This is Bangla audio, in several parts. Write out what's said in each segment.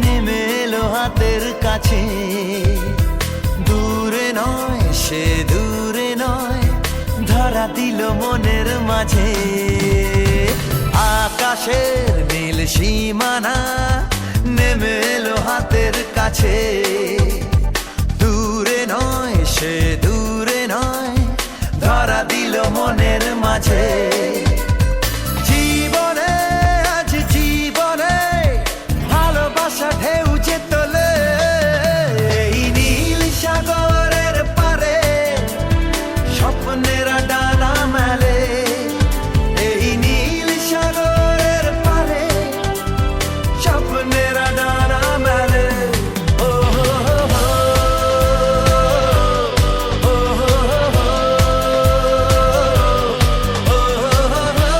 নেমে এলো হাতের কাছে। দূরে নয় সে দূরে নয়, ধরা দিল মনের মাঝে। আকাশের নীল সীমানা নেমে এলো হাতের কাছে। দূরে নয় সে দূরে নয়, ধরা দিল মনের মাঝে। জীবনে আজ জীবনে ভালোবাসা ঢেউ যে তোলে, এই নীল সাগরের পারে স্বপ্নের ডানা মেলে। এই নীল সাগরের পারে স্বপ্নের ডানা মেলে। ও হো হো হো, ও হো হো হো, ও হো হো।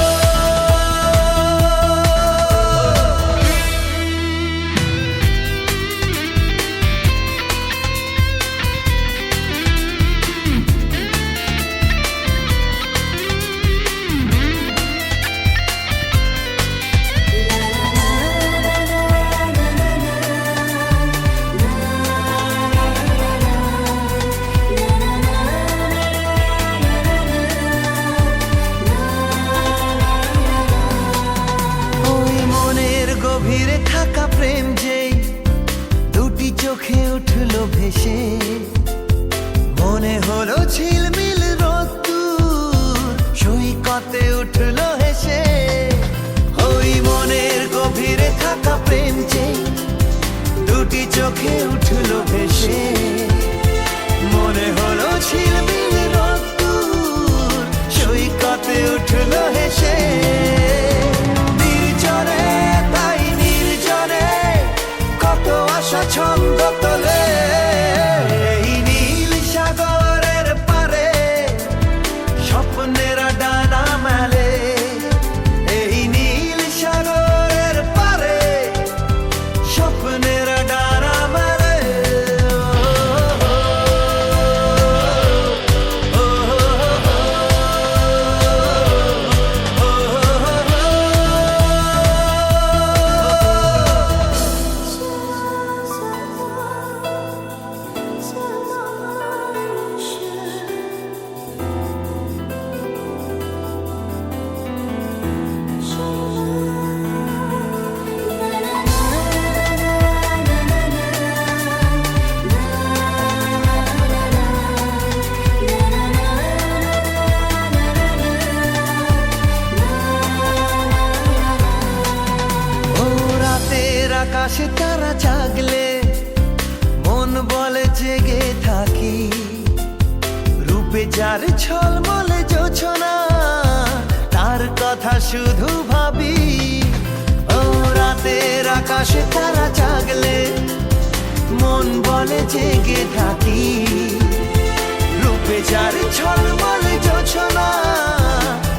ওই মনের গভীরে থাকা প্রেম যেই দুটি চোখে উঠলো ভেসে, মনে হলো ঝিলমিল রোদ্দুর সৈকতে উঠলো হেসে। ওই মনের গভীরে থাকা প্রেম যেই দুটি চোখে উঠলো ভেসে, মনে হলো ঝিলমিল রোদ্দুর সৈকতে উঠলো হেসে। নির্জনে তাই নির্জনে কত আশা ছন্দ তোলে, এই নীল সাগরের পারে স্বপ্নের ডানা মেলে। এই নীল সাগরের পারে স্বপ্নের ডানা মেলে। ও হো হো, ও হো হো। ও রাতের আকাশে তারা জাগলে মন বলে জেগে থাকি। রূপে যার ঝলমলে জোছনা, তার কথা শুধু ভাবি। ও রাতের আকাশে তারা জাগলে মন বলে জেগে থাকি। রূপে যার ঝলমলে জোছনা,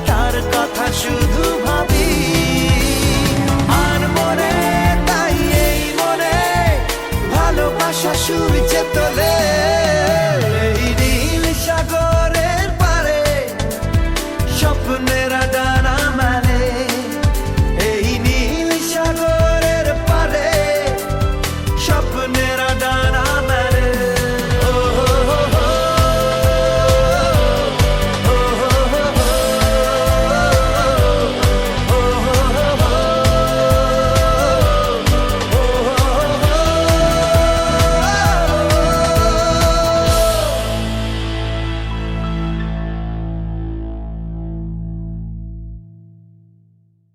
তার কথা শুধু ভাবি। আর মনে তাই এই মনে ভালোবাসা সূর্যে তোলে।